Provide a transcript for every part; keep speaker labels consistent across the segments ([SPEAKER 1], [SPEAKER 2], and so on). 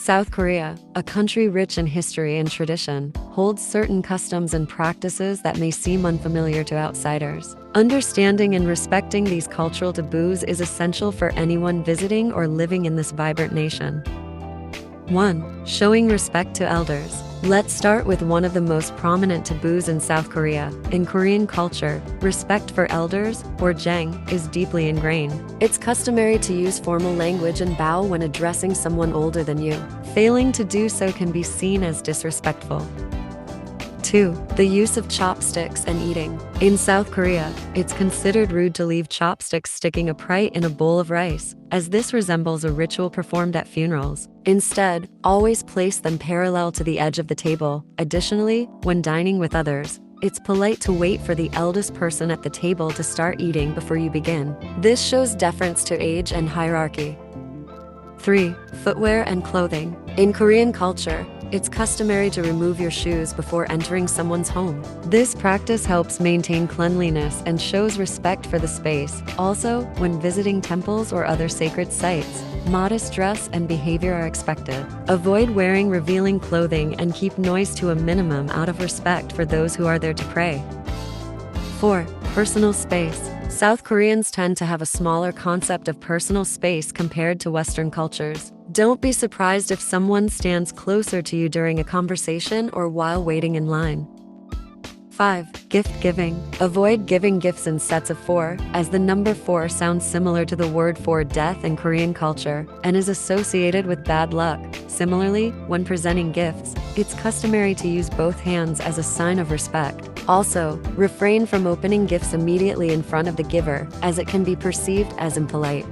[SPEAKER 1] South Korea, a country rich in history and tradition, holds certain customs and practices that may seem unfamiliar to outsiders. Understanding and respecting these cultural taboos is essential for anyone visiting or living in this vibrant nation. 1. Showing respect to elders. Let's start with one of the most prominent taboos in South Korea. In Korean culture, respect for elders, or jang, is deeply ingrained. It's customary to use formal language and bow when addressing someone older than you. Failing to do so can be seen as disrespectful. 2. The use of chopsticks and eating. In South Korea, it's considered rude to leave chopsticks sticking upright in a bowl of rice, as this resembles a ritual performed at funerals. Instead, always place them parallel to the edge of the table. Additionally, when dining with others, it's polite to wait for the eldest person at the table to start eating before you begin. This shows deference to age and hierarchy. 3. Footwear and clothing. In Korean culture, it's customary to remove your shoes before entering someone's home. This practice helps maintain cleanliness and shows respect for the space. Also, when visiting temples or other sacred sites, modest dress and behavior are expected. Avoid wearing revealing clothing and keep noise to a minimum out of respect for those who are there to pray. 4. Personal space. South Koreans tend to have a smaller concept of personal space compared to Western cultures. Don't be surprised if someone stands closer to you during a conversation or while waiting in line. 5. Gift giving. Avoid giving gifts in sets of 4, as the number 4 sounds similar to the word for death in Korean culture and is associated with bad luck. Similarly, when presenting gifts, it's customary to use both hands as a sign of respect. Also, refrain from opening gifts immediately in front of the giver, as it can be perceived as impolite.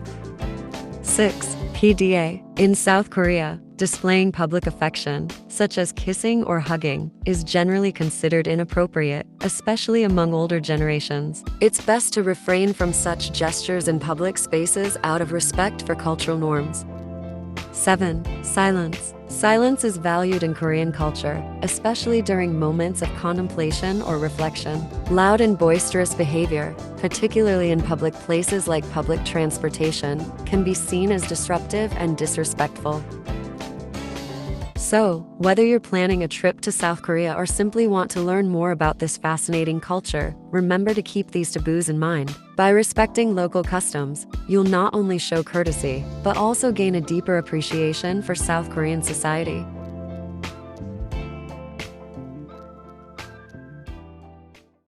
[SPEAKER 1] 6. PDA. In South Korea, displaying public affection, such as kissing or hugging, is generally considered inappropriate, especially among older generations. It's best to refrain from such gestures in public spaces out of respect for cultural norms. 7. Silence. Silence is valued in Korean culture, especially during moments of contemplation or reflection. Loud and boisterous behavior, particularly in public places like public transportation, can be seen as disruptive and disrespectful. So, whether you're planning a trip to South Korea or simply want to learn more about this fascinating culture, remember to keep these taboos in mind. By respecting local customs, you'll not only show courtesy, but also gain a deeper appreciation for South Korean society.